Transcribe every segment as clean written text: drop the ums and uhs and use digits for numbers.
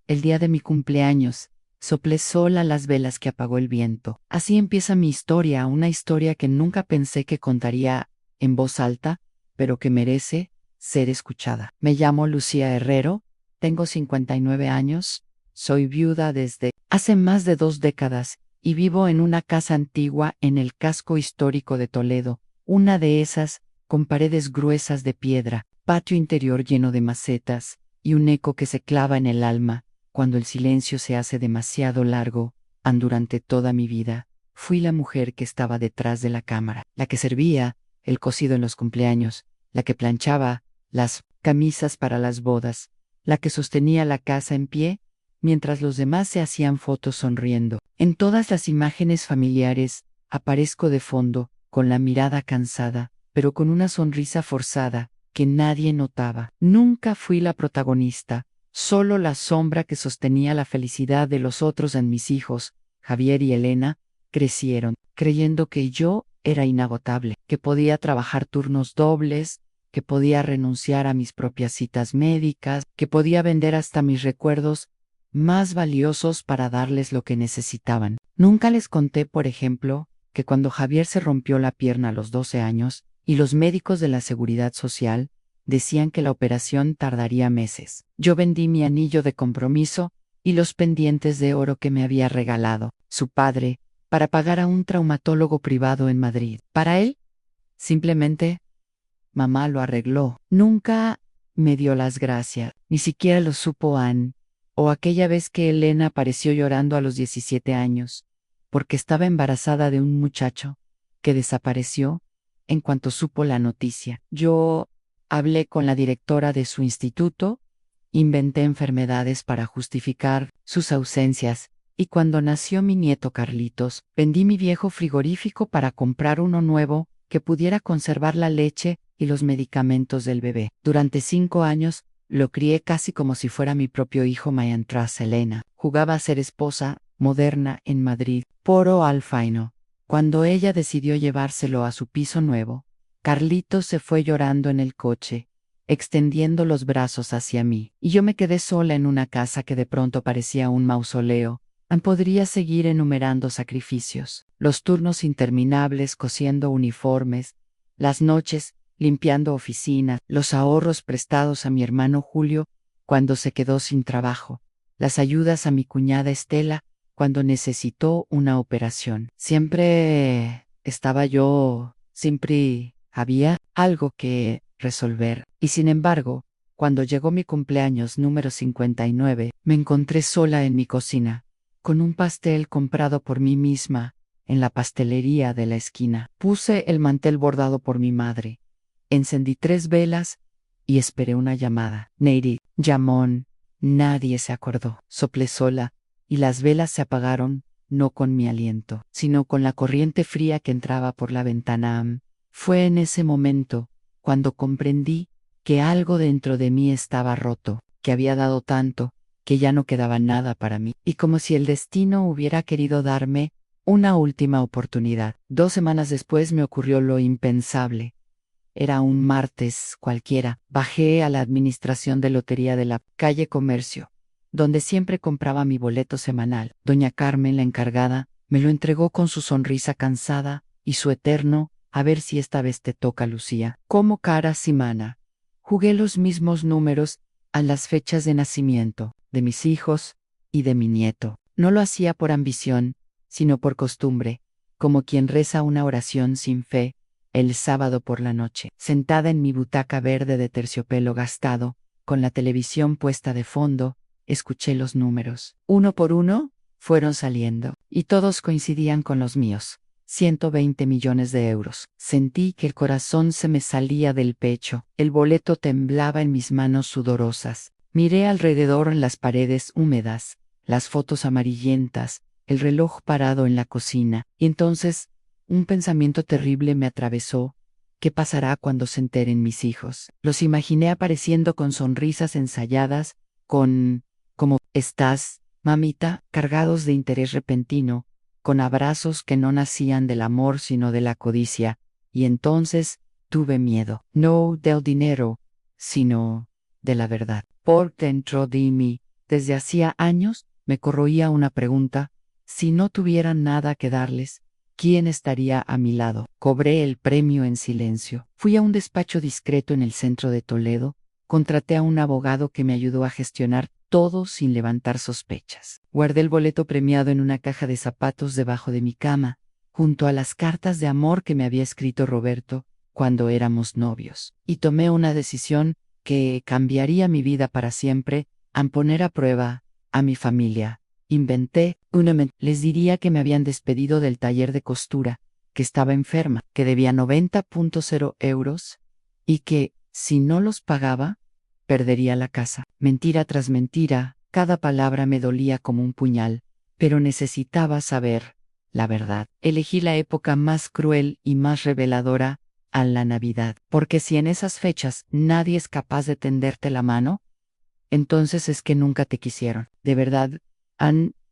el día de mi cumpleaños, soplé sola las velas que apagó el viento. Así empieza mi historia, una historia que nunca pensé que contaría en voz alta, pero que merece ser escuchada. Me llamo Lucía Herrero, tengo 59 años, soy viuda desde hace más de 2 décadas y vivo en una casa antigua en el casco histórico de Toledo, una de esas con paredes gruesas de piedra, patio interior lleno de macetas y un eco que se clava en el alma cuando el silencio se hace demasiado largo. Durante toda mi vida fui la mujer que estaba detrás de la cámara, la que servía el cocido en los cumpleaños, la que planchaba las camisas para las bodas, la que sostenía la casa en pie mientras los demás se hacían fotos sonriendo. En todas las imágenes familiares aparezco de fondo, con la mirada cansada, pero con una sonrisa forzada que nadie notaba. Nunca fui la protagonista, solo la sombra que sostenía la felicidad de los otros. En mis hijos, Javier y Elena, crecieron, creyendo que yo era inagotable, que podía trabajar turnos dobles, que podía renunciar a mis propias citas médicas, que podía vender hasta mis recuerdos más valiosos para darles lo que necesitaban. Nunca les conté, por ejemplo, que cuando Javier se rompió la pierna a los 12 años, y los médicos de la Seguridad Social decían que la operación tardaría meses, yo vendí mi anillo de compromiso y los pendientes de oro que me había regalado su padre para pagar a un traumatólogo privado en Madrid. Para él, simplemente, mamá lo arregló. Nunca me dio las gracias, ni siquiera lo supo Ann, o aquella vez que Elena apareció llorando a los 17 años, porque estaba embarazada de un muchacho que desapareció en cuanto supo la noticia. Yo hablé con la directora de su instituto, inventé enfermedades para justificar sus ausencias, y cuando nació mi nieto Carlitos, vendí mi viejo frigorífico para comprar uno nuevo que pudiera conservar la leche y los medicamentos del bebé. Durante 5 años, lo crié casi como si fuera mi propio hijo mientras Elena jugaba a ser esposa moderna en Madrid, poro alfaino. Cuando ella decidió llevárselo a su piso nuevo, Carlitos se fue llorando en el coche, extendiendo los brazos hacia mí, y yo me quedé sola en una casa que de pronto parecía un mausoleo. Podría seguir enumerando sacrificios, los turnos interminables cosiendo uniformes, las noches limpiando oficinas, los ahorros prestados a mi hermano Julio cuando se quedó sin trabajo, las ayudas a mi cuñada Estela cuando necesitó una operación. Siempre estaba yo, siempre había algo que resolver. Y sin embargo, cuando llegó mi cumpleaños número 59, me encontré sola en mi cocina, con un pastel comprado por mí misma en la pastelería de la esquina. Puse el mantel bordado por mi madre, encendí 3 velas y esperé una llamada. Neirit, llamón, nadie se acordó. Soplé sola y las velas se apagaron, no con mi aliento, sino con la corriente fría que entraba por la ventana. Fue en ese momento cuando comprendí que algo dentro de mí estaba roto, que había dado tanto, que ya no quedaba nada para mí, y como si el destino hubiera querido darme una última oportunidad. 2 semanas después me ocurrió lo impensable. Era un martes cualquiera. Bajé a la administración de lotería de la calle Comercio, donde siempre compraba mi boleto semanal. Doña Carmen, la encargada, me lo entregó con su sonrisa cansada y su eterno: a ver si esta vez te toca, Lucía. Como cara simana, jugué los mismos números a las fechas de nacimiento de mis hijos y de mi nieto. No lo hacía por ambición, sino por costumbre, como quien reza una oración sin fe. El sábado por la noche, sentada en mi butaca verde de terciopelo gastado, con la televisión puesta de fondo, escuché los números. Uno por uno, fueron saliendo, y todos coincidían con los míos. 120 millones de euros. Sentí que el corazón se me salía del pecho. El boleto temblaba en mis manos sudorosas. Miré alrededor en las paredes húmedas, las fotos amarillentas, el reloj parado en la cocina, y entonces un pensamiento terrible me atravesó. ¿Qué pasará cuando se enteren mis hijos? Los imaginé apareciendo con sonrisas ensayadas, como ¿estás, mamita?, cargados de interés repentino, con abrazos que no nacían del amor sino de la codicia, y entonces tuve miedo, no del dinero, sino de la verdad. Por dentro de mí Desde hacía años me corroía una pregunta: si no tuviera nada que darles, ¿quién estaría a mi lado? Cobré el premio en silencio. Fui a un despacho discreto en el centro de Toledo, contraté a un abogado que me ayudó a gestionar todo sin levantar sospechas. Guardé el boleto premiado en una caja de zapatos debajo de mi cama, junto a las cartas de amor que me había escrito Roberto cuando éramos novios. Y tomé una decisión que cambiaría mi vida para siempre, al poner a prueba a mi familia. Inventé una mentira. Les diría que me habían despedido del taller de costura, que estaba enferma, que debía 90.0 euros y que, si no los pagaba, perdería la casa. Mentira tras mentira, cada palabra me dolía como un puñal, pero necesitaba saber la verdad. Elegí la época más cruel y más reveladora, a la Navidad, porque si en esas fechas nadie es capaz de tenderte la mano, entonces es que nunca te quisieron. De verdad,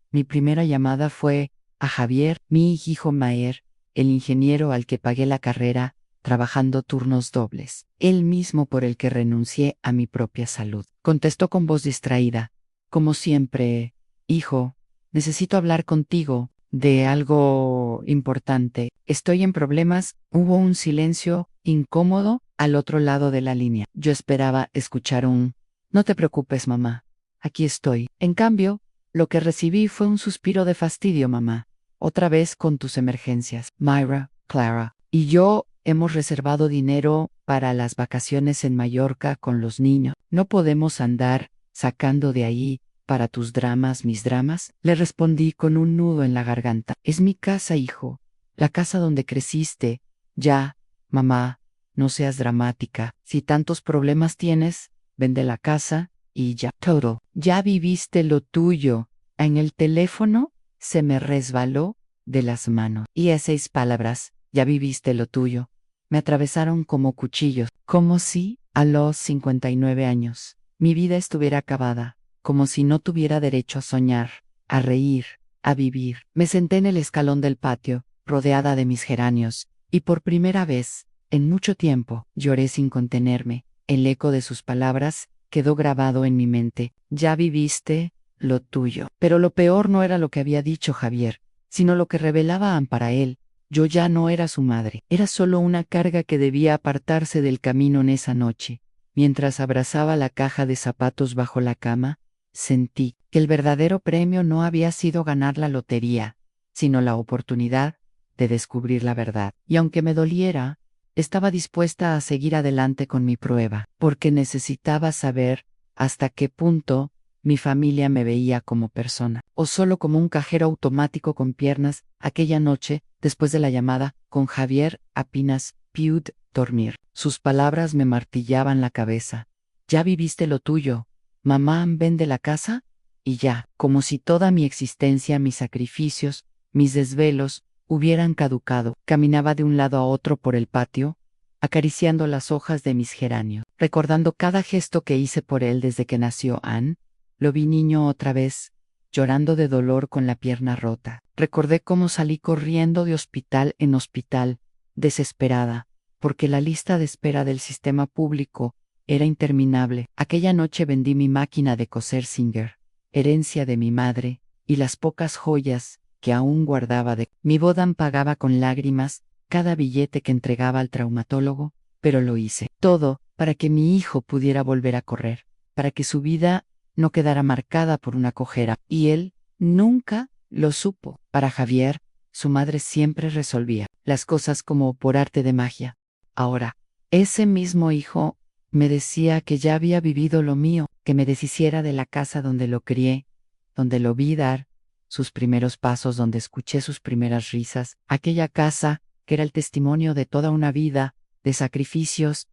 mi primera llamada fue a Javier, mi hijo Maer, el ingeniero al que pagué la carrera, trabajando turnos dobles, él mismo por el que renuncié a mi propia salud. Contestó con voz distraída: como siempre, hijo, necesito hablar contigo de algo importante. Estoy en problemas. Hubo un silencio incómodo al otro lado de la línea. Yo esperaba escuchar un: no te preocupes, mamá, aquí estoy. En cambio, lo que recibí fue un suspiro de fastidio: mamá, otra vez con tus emergencias. Myra, Clara y yo hemos reservado dinero para las vacaciones en Mallorca con los niños. ¿No podemos andar sacando de ahí para tus dramas mis dramas? Le respondí con un nudo en la garganta. Es mi casa, hijo, la casa donde creciste. Ya, mamá, no seas dramática. Si tantos problemas tienes, vende la casa y ya. Todo. Ya viviste lo tuyo. En el teléfono se me resbaló de las manos. Y esas palabras, ya viviste lo tuyo, me atravesaron como cuchillos, como si, a los 59 años, mi vida estuviera acabada, como si no tuviera derecho a soñar, a reír, a vivir. Me senté en el escalón del patio, rodeada de mis geranios, y por primera vez, en mucho tiempo, lloré sin contenerme. El eco de sus palabras quedó grabado en mi mente. Ya viviste lo tuyo. Pero lo peor no era lo que había dicho Javier, sino lo que revelaban para él. Yo ya no era su madre, era solo una carga que debía apartarse del camino en esa noche. Mientras abrazaba la caja de zapatos bajo la cama, sentí que el verdadero premio no había sido ganar la lotería, sino la oportunidad de descubrir la verdad. Y aunque me doliera, estaba dispuesta a seguir adelante con mi prueba, porque necesitaba saber hasta qué punto mi familia me veía como persona, o solo como un cajero automático con piernas. Aquella noche, después de la llamada con Javier, apenas pude dormir. Sus palabras me martillaban la cabeza. Ya viviste lo tuyo. Mamá vende la casa y ya, como si toda mi existencia, mis sacrificios, mis desvelos, hubieran caducado. Caminaba de un lado a otro por el patio, acariciando las hojas de mis geranios, recordando cada gesto que hice por él desde que nació Anne. Lo vi niño otra vez, llorando de dolor con la pierna rota. Recordé cómo salí corriendo de hospital en hospital, desesperada, porque la lista de espera del sistema público era interminable. Aquella noche vendí mi máquina de coser Singer, herencia de mi madre, y las pocas joyas que aún guardaba de mi boda. Pagaba con lágrimas cada billete que entregaba al traumatólogo, pero lo hice todo para que mi hijo pudiera volver a correr, para que su vida no quedara marcada por una cojera. Y él nunca lo supo. Para Javier, su madre siempre resolvía las cosas como por arte de magia. Ahora, ese mismo hijo me decía que ya había vivido lo mío, que me deshiciera de la casa donde lo crié, donde lo vi dar sus primeros pasos, donde escuché sus primeras risas, aquella casa que era el testimonio de toda una vida de sacrificios.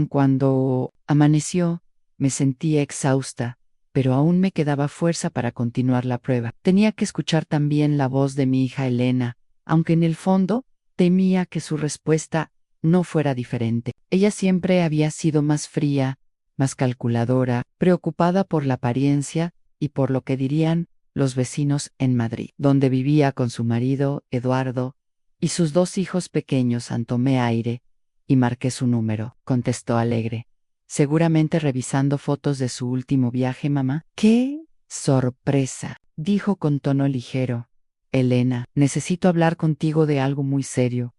Cuando amaneció, me sentía exhausta, pero aún me quedaba fuerza para continuar la prueba. Tenía que escuchar también la voz de mi hija Elena, aunque en el fondo temía que su respuesta no fuera diferente. Ella siempre había sido más fría, más calculadora, preocupada por la apariencia y por lo que dirían los vecinos en Madrid, donde vivía con su marido, Eduardo, y sus dos hijos pequeños. Tomé aire y marqué su número. Contestó alegre, seguramente revisando fotos de su último viaje. Mamá, ¿qué Sorpresa, dijo con tono ligero. Elena, necesito hablar contigo de algo muy serio.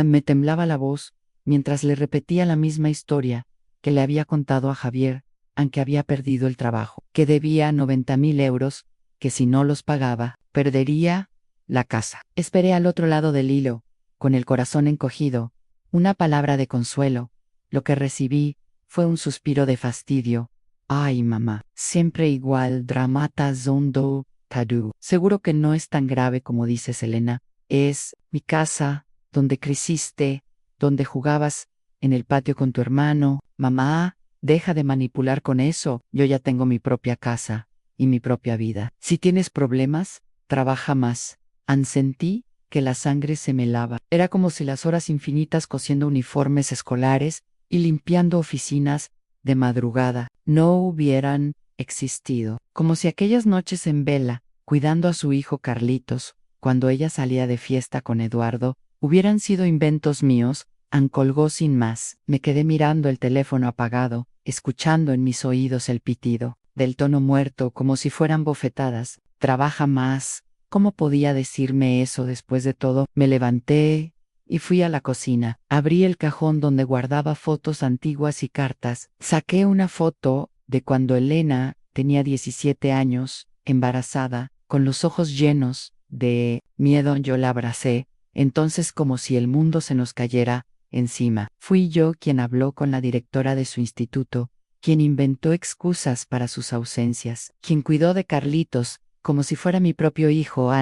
Me temblaba la voz mientras le repetía la misma historia que le había contado a Javier, aunque había perdido el trabajo, que debía 90.000 euros, que si no los pagaba, perdería la casa. Esperé al otro lado del hilo, con el corazón encogido, una palabra de consuelo. Lo que recibí fue un suspiro de fastidio. Ay, mamá, siempre igual, dramata zondo, tadu. Seguro que no es tan grave como dices, Elena. Es mi casa, donde creciste, donde jugabas en el patio con tu hermano. Mamá, deja de manipular con eso. Yo ya tengo mi propia casa y mi propia vida. Si tienes problemas, trabaja más. Sentí que la sangre se me helaba. Era como si las horas infinitas cosiendo uniformes escolares y limpiando oficinas de madrugada no hubieran existido. Como si aquellas noches en vela, cuidando a su hijo Carlitos, cuando ella salía de fiesta con Eduardo, hubieran sido inventos míos. Colgó sin más. Me quedé mirando el teléfono apagado, escuchando en mis oídos el pitido, del tono muerto como si fueran bofetadas. Trabaja más. ¿Cómo podía decirme eso después de todo? Me levanté y fui a la cocina. Abrí el cajón donde guardaba fotos antiguas y cartas. Saqué una foto de cuando Elena tenía 17 años, embarazada, con los ojos llenos de miedo. Yo la abracé, entonces como si el mundo se nos cayera encima. Fui yo quien habló con la directora de su instituto, quien inventó excusas para sus ausencias, quien cuidó de Carlitos como si fuera mi propio hijo.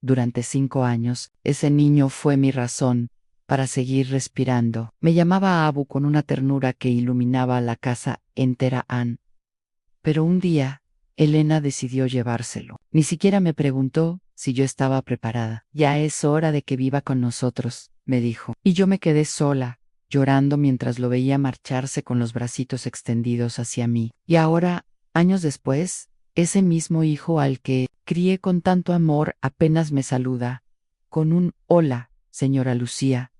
Durante 5 años, ese niño fue mi razón para seguir respirando. Me llamaba Abu con una ternura que iluminaba la casa entera. Pero un día, Elena decidió llevárselo. Ni siquiera me preguntó si yo estaba preparada. Ya es hora de que viva con nosotros, me dijo. Y yo me quedé sola, llorando mientras lo veía marcharse con los bracitos extendidos hacia mí. Y ahora, años después, ese mismo hijo al que crié con tanto amor apenas me saluda, con un hola, señora Lucía,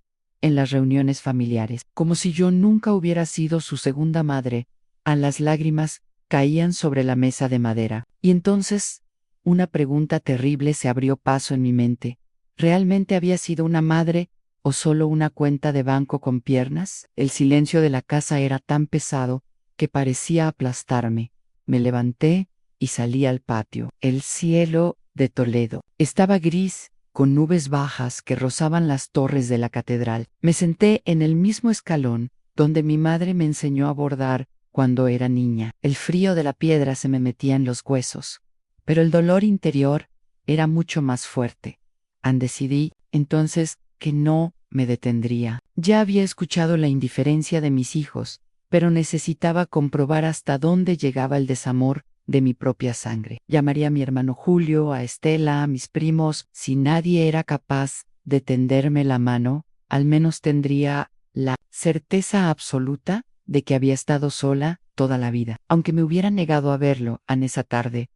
en las reuniones familiares, como si yo nunca hubiera sido su segunda madre. Las lágrimas caían sobre la mesa de madera. Y entonces, una pregunta terrible se abrió paso en mi mente. ¿Realmente había sido una madre o solo una cuenta de banco con piernas? El silencio de la casa era tan pesado que parecía aplastarme. Me levanté y salí al patio. El cielo de Toledo estaba gris, con nubes bajas que rozaban las torres de la catedral. Me senté en el mismo escalón donde mi madre me enseñó a bordar cuando era niña. El frío de la piedra se me metía en los huesos, pero el dolor interior era mucho más fuerte. Decidí entonces que no me detendría. Ya había escuchado la indiferencia de mis hijos, pero necesitaba comprobar hasta dónde llegaba el desamor de mi propia sangre. Llamaría a mi hermano Julio, a Estela, a mis primos. Si nadie era capaz de tenderme la mano, al menos tendría la certeza absoluta de que había estado sola toda la vida, aunque me hubiera negado a verlo en esa tarde.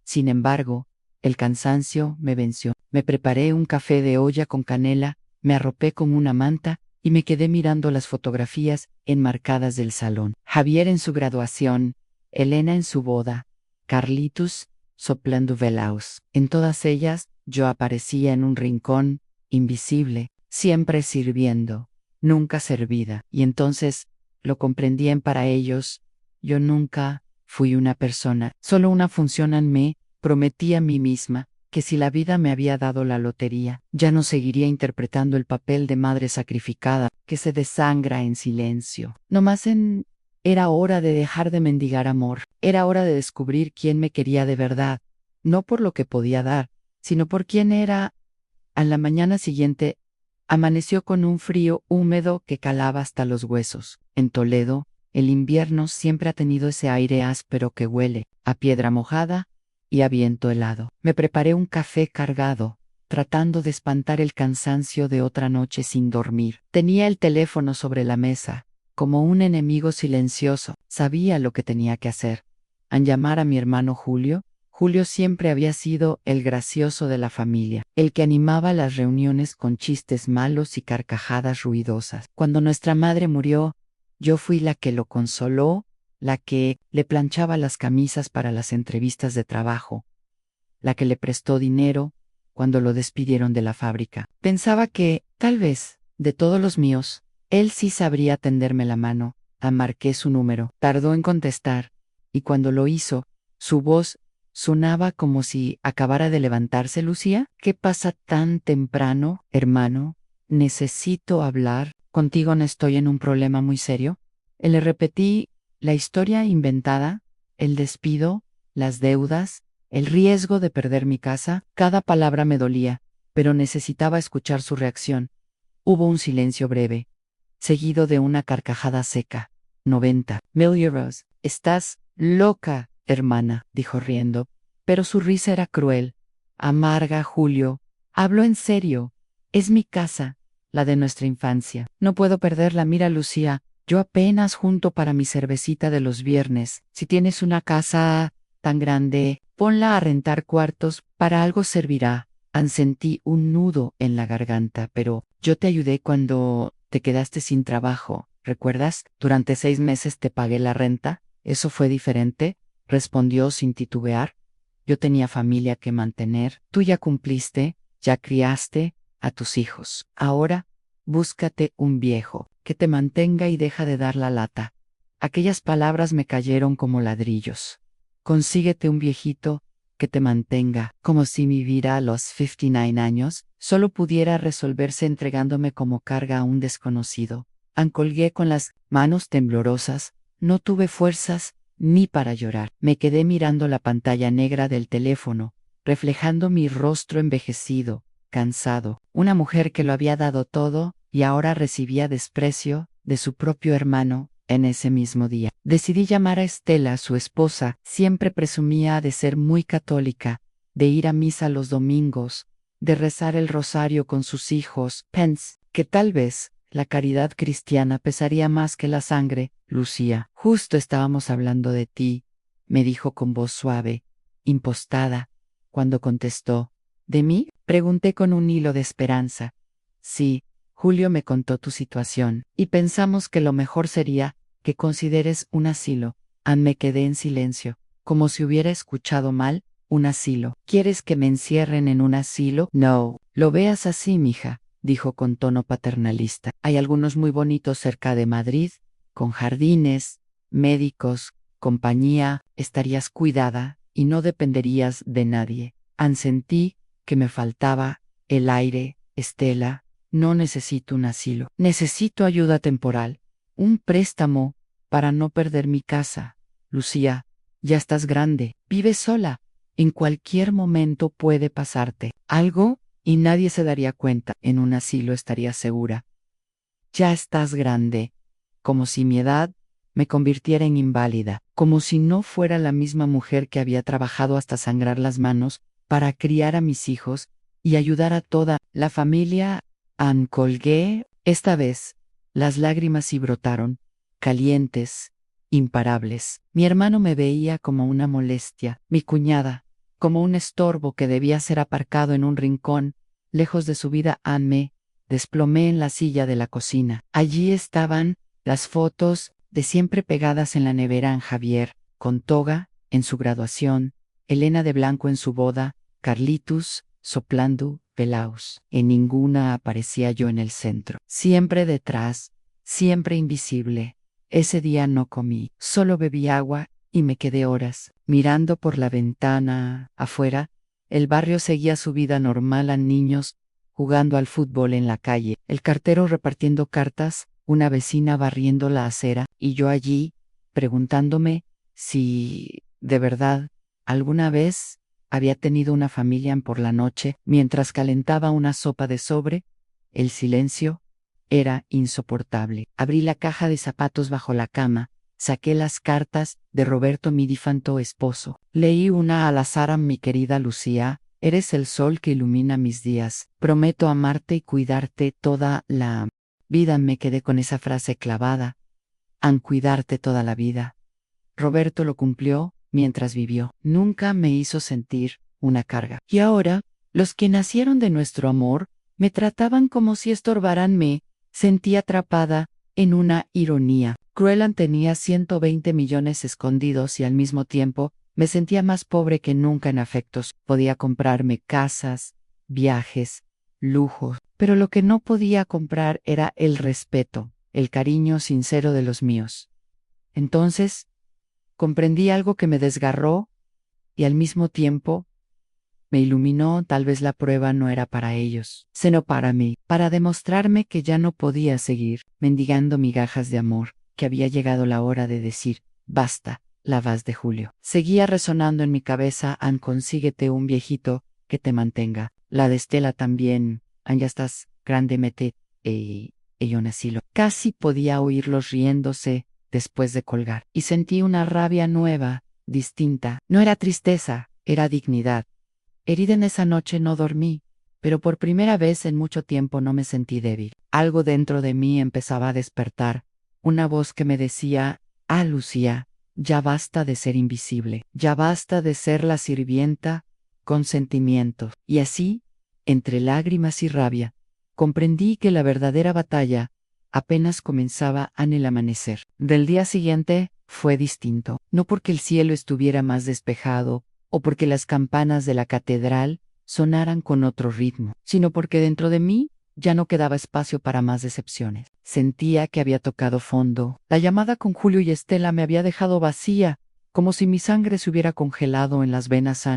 Sin embargo, el cansancio me venció. Me preparé un café de olla con canela, me arropé con una manta y me quedé mirando las fotografías enmarcadas del salón. Javier en su graduación, Elena en su boda, Carlitos soplando velaos. En todas ellas yo aparecía en un rincón, invisible, siempre sirviendo, nunca servida. Y entonces lo comprendían. Para ellos, yo nunca fui una persona, solo una función. Me prometí a mí misma que si la vida me había dado la lotería, ya no seguiría interpretando el papel de madre sacrificada que se desangra en silencio. Era hora de dejar de mendigar amor, era hora de descubrir quién me quería de verdad, no por lo que podía dar, sino por quién era. A la mañana siguiente, amaneció con un frío húmedo que calaba hasta los huesos. En Toledo, el invierno siempre ha tenido ese aire áspero que huele a piedra mojada y a viento helado. Me preparé un café cargado, tratando de espantar el cansancio de otra noche sin dormir. Tenía el teléfono sobre la mesa, como un enemigo silencioso. Sabía lo que tenía que hacer. Llamar a mi hermano Julio. Julio siempre había sido el gracioso de la familia, el que animaba las reuniones con chistes malos y carcajadas ruidosas. Cuando nuestra madre murió, yo fui la que lo consoló la que le planchaba las camisas para las entrevistas de trabajo, la que le prestó dinero cuando lo despidieron de la fábrica. Pensaba que, tal vez, de todos los míos, él sí sabría tenderme la mano. Marqué su número. Tardó en contestar, y cuando lo hizo, su voz sonaba como si acabara de levantarse. Lucía, ¿qué pasa tan temprano, hermano? Necesito hablar contigo. ¿No estoy en un problema muy serio? Le repetí la historia inventada, el despido, las deudas, el riesgo de perder mi casa. Cada palabra me dolía, pero necesitaba escuchar su reacción. Hubo un silencio breve, seguido de una carcajada seca. 90.000 euros. Estás loca, hermana, dijo riendo, pero su risa era cruel, amarga. Julio, hablo en serio. Es mi casa, la de nuestra infancia. No puedo perderla. Mira, Lucía, yo apenas junto para mi cervecita de los viernes. Si tienes una casa tan grande, ponla a rentar cuartos, para algo servirá. Sentí un nudo en la garganta, pero yo te ayudé cuando te quedaste sin trabajo. ¿Recuerdas? Durante 6 meses te pagué la renta. ¿Eso fue diferente?, respondió sin titubear. Yo tenía familia que mantener. Tú ya cumpliste, ya criaste a tus hijos. Ahora, búscate un viejo que te mantenga y deja de dar la lata. Aquellas palabras me cayeron como ladrillos. Consíguete un viejito que te mantenga, como si mi vida a los 59 años solo pudiera resolverse entregándome como carga a un desconocido. Colgué con las manos temblorosas. No tuve fuerzas ni para llorar. Me quedé mirando la pantalla negra del teléfono, reflejando mi rostro envejecido, cansado. Una mujer que lo había dado todo y ahora recibía desprecio de su propio hermano. En ese mismo día, decidí llamar a Estela, su esposa. Siempre presumía de ser muy católica, de ir a misa los domingos, de rezar el rosario con sus hijos. Pensé que tal vez la caridad cristiana pesaría más que la sangre. Lucía, justo estábamos hablando de ti, me dijo con voz suave, impostada. Cuando contestó, ¿de mí?, pregunté con un hilo de esperanza. Sí, Julio me contó tu situación, y pensamos que lo mejor sería que consideres un asilo. Me quedé en silencio, como si hubiera escuchado mal. Un asilo. ¿Quieres que me encierren en un asilo? No, lo veas así, mija, dijo con tono paternalista. Hay algunos muy bonitos cerca de Madrid, con jardines, médicos, compañía. Estarías cuidada y no dependerías de nadie. Sentí que me faltaba el aire. Estela, no necesito un asilo. Necesito ayuda temporal. Un préstamo para no perder mi casa. Lucía, ya estás grande, vives sola. En cualquier momento puede pasarte algo y nadie se daría cuenta. En un asilo estarías segura. Ya estás grande. Como si mi edad me convirtiera en inválida. Como si no fuera la misma mujer que había trabajado hasta sangrar las manos para criar a mis hijos y ayudar a toda la familia. Colgué. Esta vez, las lágrimas sí brotaron, calientes, imparables. Mi hermano me veía como una molestia, mi cuñada, como un estorbo que debía ser aparcado en un rincón, lejos de su vida. Me desplomé en la silla de la cocina. Allí estaban las fotos de siempre pegadas en la nevera. Javier, con toga, en su graduación, Elena de blanco en su boda, Carlitos, soplando velaos. En ninguna aparecía yo en el centro. Siempre detrás, siempre invisible. Ese día no comí, solo bebí agua y me quedé horas, mirando por la ventana. Afuera, el barrio seguía su vida normal. A niños jugando al fútbol en la calle, el cartero repartiendo cartas, una vecina barriendo la acera, y yo allí, preguntándome si, de verdad, alguna vez había tenido una familia. Por la noche, mientras calentaba una sopa de sobre, el silencio era insoportable. Abrí la caja de zapatos bajo la cama, saqué las cartas de Roberto, mi difunto esposo. Leí una al azar. Mi querida Lucía, eres el sol que ilumina mis días. Prometo amarte y cuidarte toda la vida. Me quedé con esa frase clavada. Cuidarte toda la vida. Roberto lo cumplió mientras vivió. Nunca me hizo sentir una carga. Y ahora, los que nacieron de nuestro amor me trataban como si estorbaran. Me sentí atrapada en una ironía. Cruelan tenía 120 millones escondidos y al mismo tiempo me sentía más pobre que nunca en afectos. Podía comprarme casas, viajes, lujos, pero lo que no podía comprar era el respeto, el cariño sincero de los míos. Entonces, comprendí algo que me desgarró y al mismo tiempo me iluminó. Tal vez la prueba no era para ellos, sino para mí, para demostrarme que ya no podía seguir mendigando migajas de amor, que había llegado la hora de decir, basta, la Vaz de Julio. Seguía resonando en mi cabeza, consíguete un viejito que te mantenga. La de Estela también, ya estás grande, mete, yo nacilo. Casi podía oírlos riéndose después de colgar, y sentí una rabia nueva, distinta. No era tristeza, era dignidad. Herida en esa noche no dormí, pero por primera vez en mucho tiempo no me sentí débil. Algo dentro de mí empezaba a despertar, una voz que me decía, Lucía, ya basta de ser invisible, ya basta de ser la sirvienta con sentimientos. Y así, entre lágrimas y rabia, comprendí que la verdadera batalla apenas comenzaba en el amanecer. Del día siguiente fue distinto, no porque el cielo estuviera más despejado, o porque las campanas de la catedral sonaran con otro ritmo, sino porque dentro de mí ya no quedaba espacio para más decepciones. Sentía que había tocado fondo. La llamada con Julio y Estela me había dejado vacía, como si mi sangre se hubiera congelado en las venas.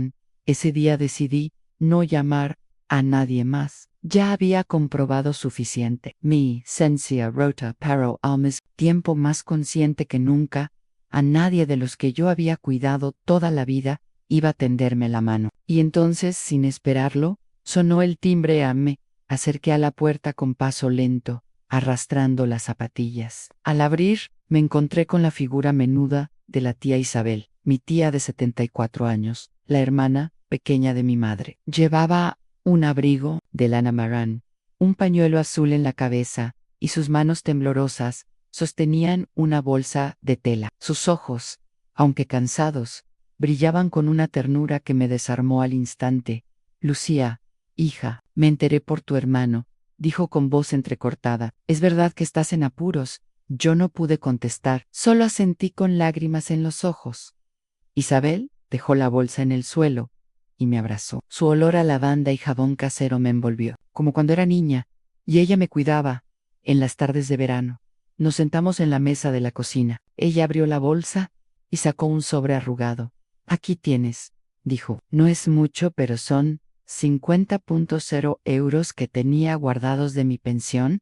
Ese día decidí no llamar a nadie más. Ya había comprobado suficiente. Mi sensia rota pero al mismo tiempo más consciente que nunca, a nadie de los que yo había cuidado toda la vida iba a tenderme la mano. Y entonces, sin esperarlo, sonó el timbre. Me acerqué a la puerta con paso lento, arrastrando las zapatillas. Al abrir, me encontré con la figura menuda de la tía Isabel, mi tía de 74 años, la hermana pequeña de mi madre. Llevaba un abrigo de lana marrón, un pañuelo azul en la cabeza, y sus manos temblorosas sostenían una bolsa de tela. Sus ojos, aunque cansados, brillaban con una ternura que me desarmó al instante. Lucía, hija, me enteré por tu hermano, dijo con voz entrecortada. Es verdad que estás en apuros. Yo no pude contestar, solo asentí con lágrimas en los ojos. Isabel dejó la bolsa en el suelo y me abrazó. Su olor a lavanda y jabón casero me envolvió, como cuando era niña, y ella me cuidaba en las tardes de verano. Nos sentamos en la mesa de la cocina. Ella abrió la bolsa y sacó un sobre arrugado. Aquí tienes, dijo. No es mucho, pero son 50,0 euros que tenía guardados de mi pensión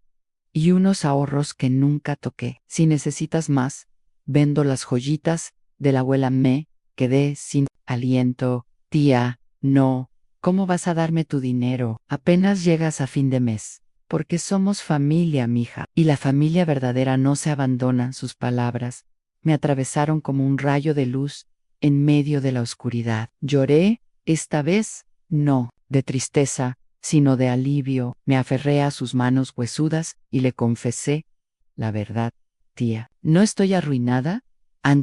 y unos ahorros que nunca toqué. Si necesitas más, vendo las joyitas de la abuela. Me quedé sin aliento. Tía, no. ¿Cómo vas a darme tu dinero? Apenas llegas a fin de mes. Porque somos familia, mija. Y la familia verdadera no se abandona. Sus palabras me atravesaron como un rayo de luz en medio de la oscuridad. Lloré, esta vez, no de tristeza, sino de alivio. Me aferré a sus manos huesudas y le confesé la verdad. Tía, ¿no estoy arruinada?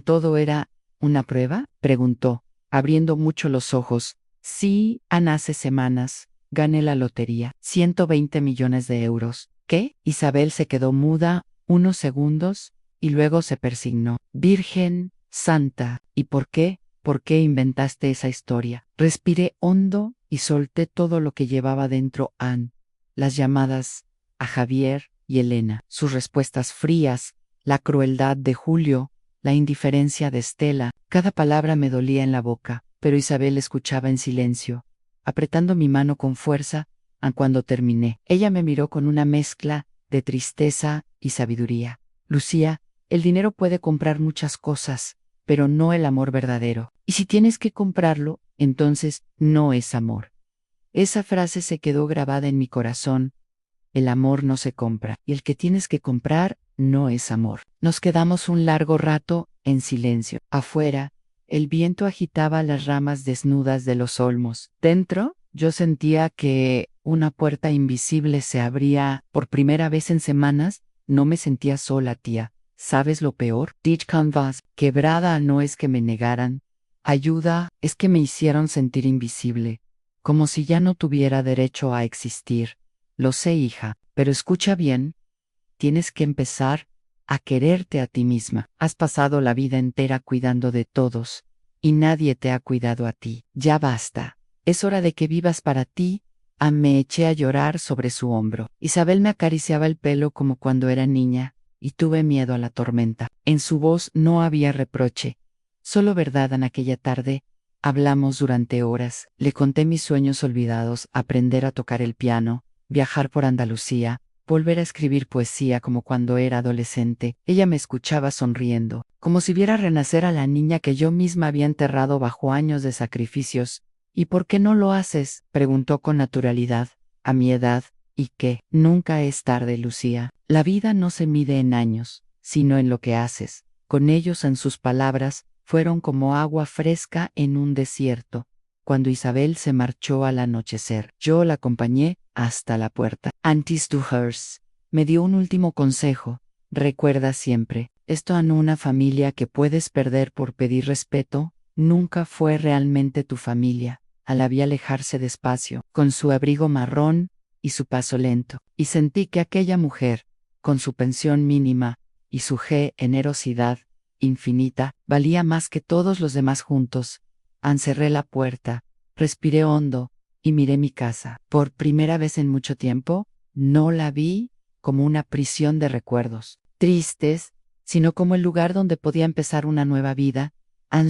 ¿Todo era una prueba? Preguntó, abriendo mucho los ojos. Sí, hace semanas gané la lotería, 120 millones de euros. ¿Qué? Isabel se quedó muda unos segundos y luego se persignó. Virgen Santa, ¿y por qué? ¿Por qué inventaste esa historia? Respiré hondo y solté todo lo que llevaba dentro. Las llamadas a Javier y Elena, sus respuestas frías, la crueldad de Julio, la indiferencia de Estela. Cada palabra me dolía en la boca, pero Isabel escuchaba en silencio, apretando mi mano con fuerza. Cuando terminé, ella me miró con una mezcla de tristeza y sabiduría. Lucía, el dinero puede comprar muchas cosas, pero no el amor verdadero. Y si tienes que comprarlo, entonces no es amor. Esa frase se quedó grabada en mi corazón. El amor no se compra, y el que tienes que comprar no es amor. Nos quedamos un largo rato en silencio. Afuera, el viento agitaba las ramas desnudas de los olmos. Dentro, yo sentía que una puerta invisible se abría. Por primera vez en semanas, no me sentía sola, tía. ¿Sabes lo peor? Dich Canvas, quebrada no es que me negaran ayuda, es que me hicieron sentir invisible, como si ya no tuviera derecho a existir. Lo sé, hija, pero escucha bien, tienes que empezar a quererte a ti misma. Has pasado la vida entera cuidando de todos, y nadie te ha cuidado a ti. Ya basta. Es hora de que vivas para ti. Me eché a llorar sobre su hombro. Isabel me acariciaba el pelo como cuando era niña, y tuve miedo a la tormenta. En su voz no había reproche, solo verdad. En aquella tarde hablamos durante horas. Le conté mis sueños olvidados, aprender a tocar el piano, viajar por Andalucía, volver a escribir poesía como cuando era adolescente. Ella me escuchaba sonriendo, como si viera renacer a la niña que yo misma había enterrado bajo años de sacrificios. ¿Y por qué no lo haces?, preguntó con naturalidad. A mi edad, ¿y qué? Nunca es tarde, Lucía. La vida no se mide en años, sino en lo que haces. Con ellos, en sus palabras, fueron como agua fresca en un desierto. Cuando Isabel se marchó al anochecer, yo la acompañé hasta la puerta. Antes du hers, me dio un último consejo. Recuerda siempre, esto en una familia que puedes perder por pedir respeto, nunca fue realmente tu familia. La vi alejarse despacio, con su abrigo marrón y su paso lento, y sentí que aquella mujer, con su pensión mínima y su generosidad infinita, valía más que todos los demás juntos. Cerré la puerta, respiré hondo y miré mi casa. Por primera vez en mucho tiempo, no la vi como una prisión de recuerdos tristes, sino como el lugar donde podía empezar una nueva vida.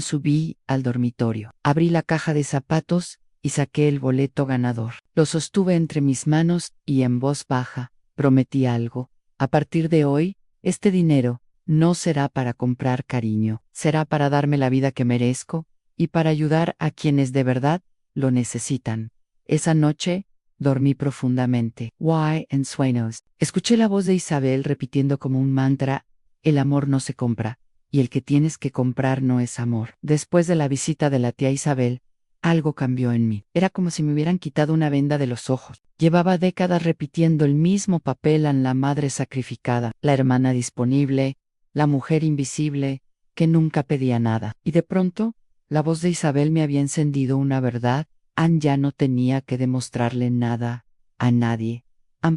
Subí al dormitorio, abrí la caja de zapatos y saqué el boleto ganador. Lo sostuve entre mis manos y en voz baja prometí algo. A partir de hoy, este dinero no será para comprar cariño, será para darme la vida que merezco y para ayudar a quienes de verdad lo necesitan. Esa noche dormí profundamente. Why en sueños. Escuché la voz de Isabel repitiendo como un mantra: el amor no se compra, y el que tienes que comprar no es amor. Después de la visita de la tía Isabel, algo cambió en mí. Era como si me hubieran quitado una venda de los ojos. Llevaba décadas repitiendo el mismo papel en la madre sacrificada, la hermana disponible, la mujer invisible, que nunca pedía nada. Y de pronto, la voz de Isabel me había encendido una verdad. Ya no tenía que demostrarle nada a nadie.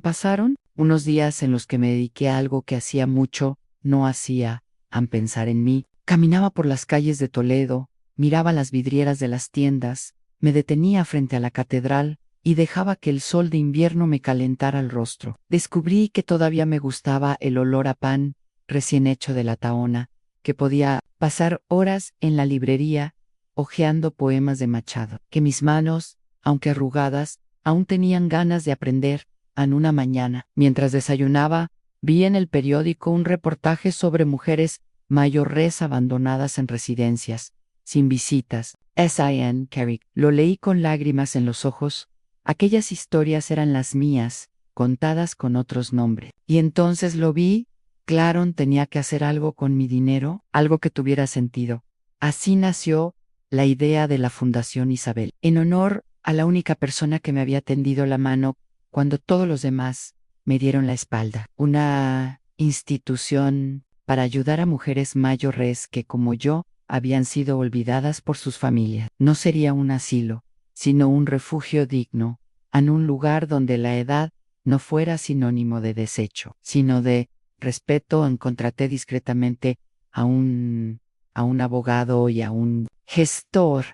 Pasaron unos días en los que me dediqué a algo que hacía mucho no hacía, pensar en mí. Caminaba por las calles de Toledo, miraba las vidrieras de las tiendas, me detenía frente a la catedral y dejaba que el sol de invierno me calentara el rostro. Descubrí que todavía me gustaba el olor a pan recién hecho de la tahona, que podía pasar horas en la librería hojeando poemas de Machado, que mis manos, aunque arrugadas, aún tenían ganas de aprender. En una mañana, mientras desayunaba, vi en el periódico un reportaje sobre mujeres mayores abandonadas en residencias, sin visitas. Sin Carrick. Lo leí con lágrimas en los ojos. Aquellas historias eran las mías, contadas con otros nombres. Y entonces lo vi. Claro, tenía que hacer algo con mi dinero, algo que tuviera sentido. Así nació la idea de la Fundación Isabel, en honor a la única persona que me había tendido la mano cuando todos los demás me dieron la espalda. Una institución para ayudar a mujeres mayores que, como yo, habían sido olvidadas por sus familias. No sería un asilo, sino un refugio digno, en un lugar donde la edad no fuera sinónimo de desecho, sino de respeto. Contraté discretamente a un abogado y a un gestor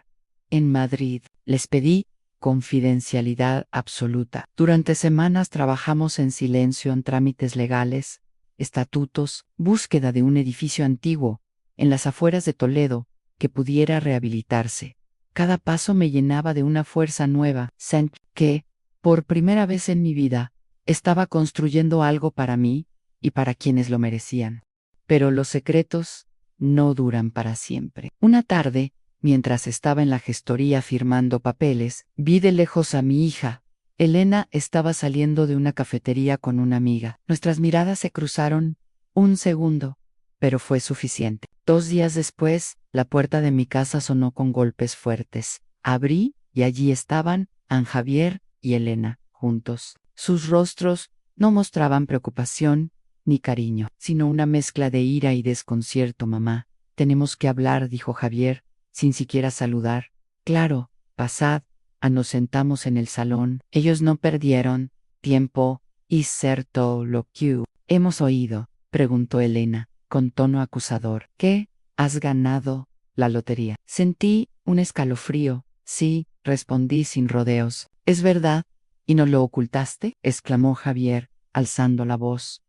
en Madrid. Les pedí confidencialidad absoluta. Durante semanas trabajamos en silencio en trámites legales, estatutos, búsqueda de un edificio antiguo en las afueras de Toledo que pudiera rehabilitarse. Cada paso me llenaba de una fuerza nueva. Sentí que, por primera vez en mi vida, estaba construyendo algo para mí y para quienes lo merecían. Pero los secretos no duran para siempre. Una tarde, mientras estaba en la gestoría firmando papeles, vi de lejos a mi hija. Elena estaba saliendo de una cafetería con una amiga. Nuestras miradas se cruzaron un segundo, pero fue suficiente. 2 días después, la puerta de mi casa sonó con golpes fuertes. Abrí y allí estaban An Javier y Elena, juntos. Sus rostros no mostraban preocupación ni cariño, sino una mezcla de ira y desconcierto. Mamá, tenemos que hablar, dijo Javier, sin siquiera saludar. Claro, pasad. Nos sentamos en el salón. Ellos no perdieron tiempo y cierto lo que hemos oído. preguntó Elena, con tono acusador. ¿Qué? ¿Has ganado la lotería? Sentí un escalofrío. Sí, respondí sin rodeos. ¿Es verdad? ¿Y no lo ocultaste? Exclamó Javier, alzando la voz.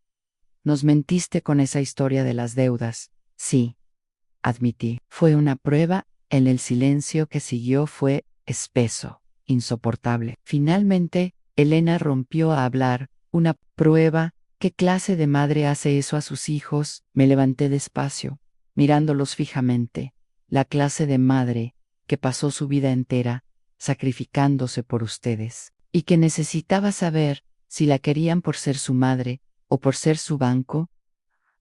Nos mentiste con esa historia de las deudas. Sí, admití. Fue una prueba. El silencio que siguió fue espeso, insoportable. Finalmente, Elena rompió a hablar. Una prueba. ¿Qué clase de madre hace eso a sus hijos? Me levanté despacio, mirándolos fijamente. La clase de madre que pasó su vida entera sacrificándose por ustedes, y que necesitaba saber si la querían por ser su madre o por ser su banco.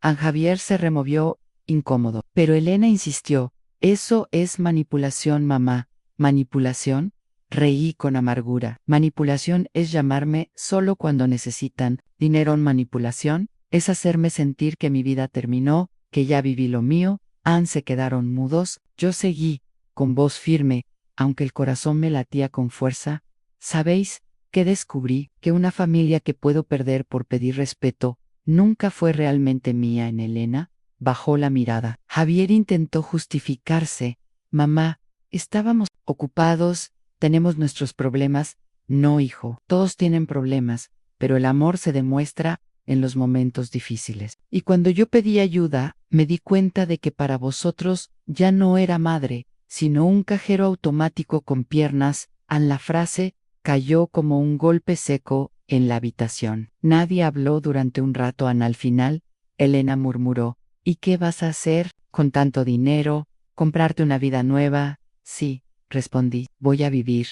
Javier se removió, incómodo, pero Elena insistió. Eso es manipulación, mamá. ¿Manipulación? Reí con amargura. Manipulación es llamarme solo cuando necesitan dinero. Manipulación es hacerme sentir que mi vida terminó, que ya viví lo mío. Se quedaron mudos. Yo seguí, con voz firme, aunque el corazón me latía con fuerza. ¿Sabéis qué descubrí? Que una familia que puedo perder por pedir respeto nunca fue realmente mía. En Elena bajó la mirada. Javier intentó justificarse. Mamá, estábamos ocupados, tenemos nuestros problemas. No, hijo, todos tienen problemas, pero el amor se demuestra en los momentos difíciles. Y cuando yo pedí ayuda, me di cuenta de que para vosotros ya no era madre, sino un cajero automático con piernas. La frase cayó como un golpe seco en la habitación. Nadie habló durante un rato. Al final, Elena murmuró: ¿y qué vas a hacer con tanto dinero? ¿Comprarte una vida nueva? Sí, respondí, voy a vivir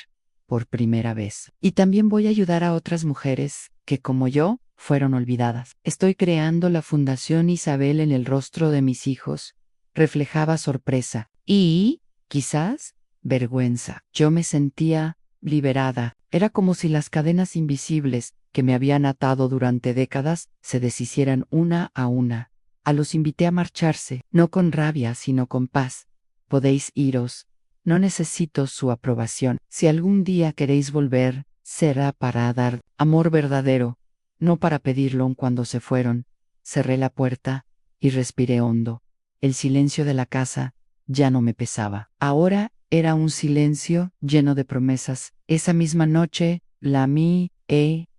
por primera vez. Y también voy a ayudar a otras mujeres que, como yo, fueron olvidadas. Estoy creando la Fundación Isabel. En el rostro de mis hijos reflejaba sorpresa y, quizás, vergüenza. Yo me sentía liberada. Era como si las cadenas invisibles que me habían atado durante décadas se deshicieran una a una. Los invité a marcharse, no con rabia, sino con paz. Podéis iros. No necesito su aprobación. Si algún día queréis volver, será para dar amor verdadero, no para pedirlo. Cuando se fueron, cerré la puerta y respiré hondo. El silencio de la casa ya no me pesaba. Ahora era un silencio lleno de promesas. Esa misma noche,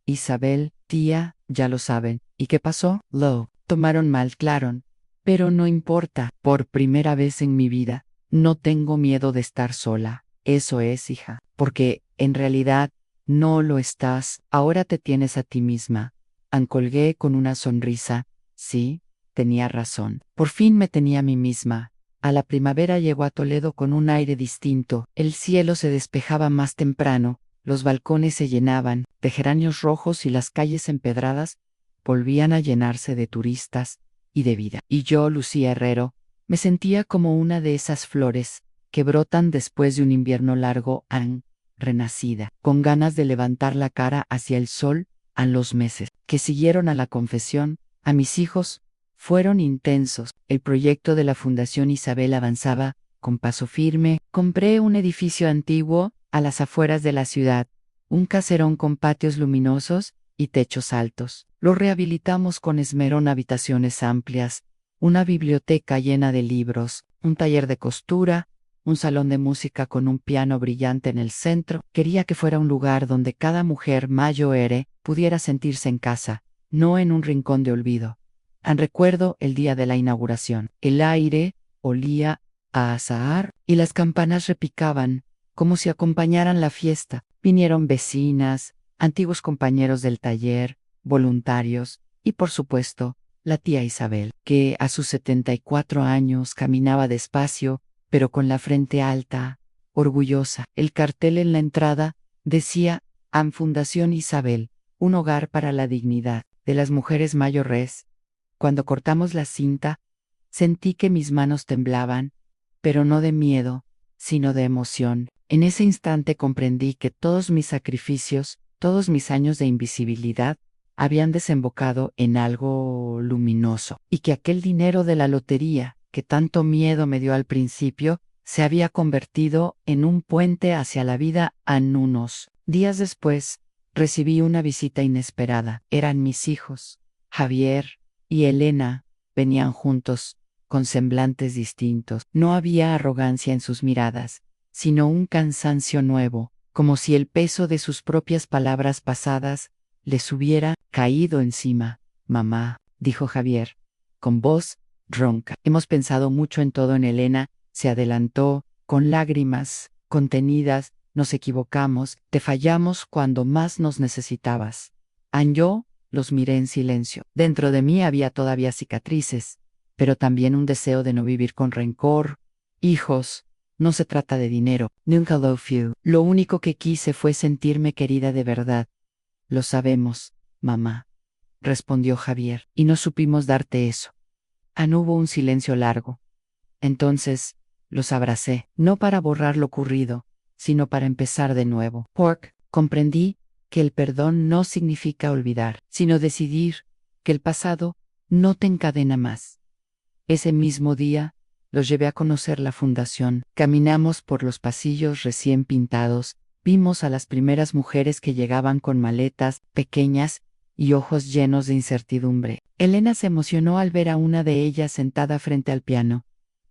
Isabel, tía, ya lo saben. ¿Y qué pasó? Lo tomaron mal, claro. Pero no importa. Por primera vez en mi vida, no tengo miedo de estar sola. Eso es, hija. Porque, en realidad, no lo estás. Ahora te tienes a ti misma. Colgué con una sonrisa. Sí, tenía razón. Por fin me tenía a mí misma. A la primavera llegó a Toledo con un aire distinto. El cielo se despejaba más temprano, los balcones se llenaban de geranios rojos y las calles empedradas volvían a llenarse de turistas y de vida. Y yo, Lucía Herrero, me sentía como una de esas flores que brotan después de un invierno largo, renacida, con ganas de levantar la cara hacia el sol. Los meses que siguieron a la confesión, a mis hijos, fueron intensos. El proyecto de la Fundación Isabel avanzaba con paso firme. Compré un edificio antiguo a las afueras de la ciudad, un caserón con patios luminosos y techos altos. Lo rehabilitamos con esmero. Habitaciones amplias, una biblioteca llena de libros, un taller de costura, un salón de música con un piano brillante en el centro. Quería que fuera un lugar donde cada mujer mayor pudiera sentirse en casa, no en un rincón de olvido. Recuerdo el día de la inauguración. El aire olía a azahar y las campanas repicaban como si acompañaran la fiesta. Vinieron vecinas, antiguos compañeros del taller, voluntarios y, por supuesto, la tía Isabel, que a sus 74 años caminaba despacio, pero con la frente alta, orgullosa. El cartel en la entrada decía: Fundación Isabel, un hogar para la dignidad de las mujeres mayores. Cuando cortamos la cinta, sentí que mis manos temblaban, pero no de miedo, sino de emoción. En ese instante comprendí que todos mis sacrificios, todos mis años de invisibilidad, habían desembocado en algo luminoso, y que aquel dinero de la lotería, que tanto miedo me dio al principio, se había convertido en un puente hacia la vida. Unos días después, recibí una visita inesperada. Eran mis hijos, Javier, y Elena venían juntos, con semblantes distintos. No había arrogancia en sus miradas, sino un cansancio nuevo, como si el peso de sus propias palabras pasadas les hubiera caído encima. Mamá, dijo Javier, con voz ronca. Hemos pensado mucho en todo en Elena, se adelantó, con lágrimas contenidas, nos equivocamos, te fallamos cuando más nos necesitabas. Yo los miré en silencio. Dentro de mí había todavía cicatrices, pero también un deseo de no vivir con rencor. Hijos, no se trata de dinero, nunca lo fui. Lo único que quise fue sentirme querida de verdad. Lo sabemos, mamá, respondió Javier, y no supimos darte eso. Hubo un silencio largo. Entonces, los abracé, no para borrar lo ocurrido, sino para empezar de nuevo. Comprendí que el perdón no significa olvidar, sino decidir que el pasado no te encadena más. Ese mismo día, los llevé a conocer la fundación. Caminamos por los pasillos recién pintados, vimos a las primeras mujeres que llegaban con maletas pequeñas y ojos llenos de incertidumbre. Elena se emocionó al ver a una de ellas sentada frente al piano.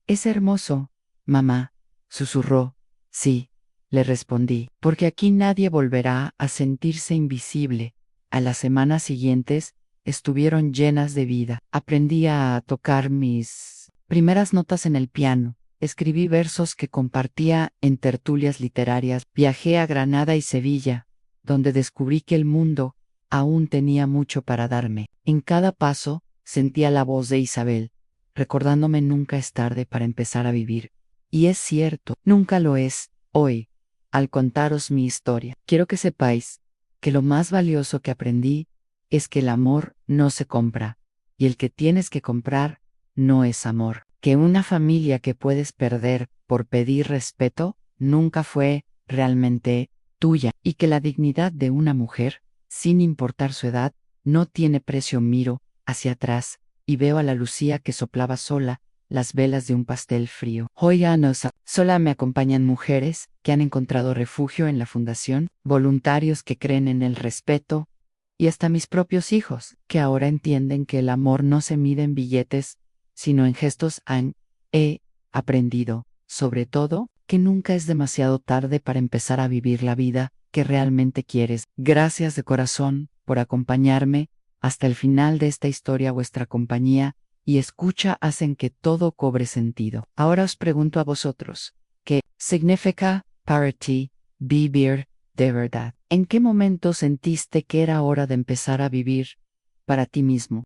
Es hermoso, mamá, susurró. Sí, le respondí, porque aquí nadie volverá a sentirse invisible. A las semanas siguientes, estuvieron llenas de vida. Aprendí a tocar mis primeras notas en el piano. Escribí versos que compartía en tertulias literarias. Viajé a Granada y Sevilla, donde descubrí que el mundo aún tenía mucho para darme. En cada paso, sentía la voz de Isabel, recordándome nunca es tarde para empezar a vivir. Y es cierto, nunca lo es, hoy, al contaros mi historia. Quiero que sepáis que lo más valioso que aprendí es que el amor no se compra, y el que tienes que comprar no es amor. Que una familia que puedes perder por pedir respeto nunca fue realmente tuya, y que la dignidad de una mujer, sin importar su edad, no tiene precio. Miro hacia atrás y veo a la Lucía que soplaba sola las velas de un pastel frío. Hoy ya no sola me acompañan mujeres que han encontrado refugio en la fundación, voluntarios que creen en el respeto, y hasta mis propios hijos, que ahora entienden que el amor no se mide en billetes, sino en gestos. He aprendido, sobre todo, que nunca es demasiado tarde para empezar a vivir la vida que realmente quieres. Gracias de corazón por acompañarme hasta el final de esta historia. Vuestra compañía y escucha hacen que todo cobre sentido. Ahora os pregunto a vosotros, ¿qué significa para ti vivir de verdad? ¿En qué momento sentiste que era hora de empezar a vivir para ti mismo?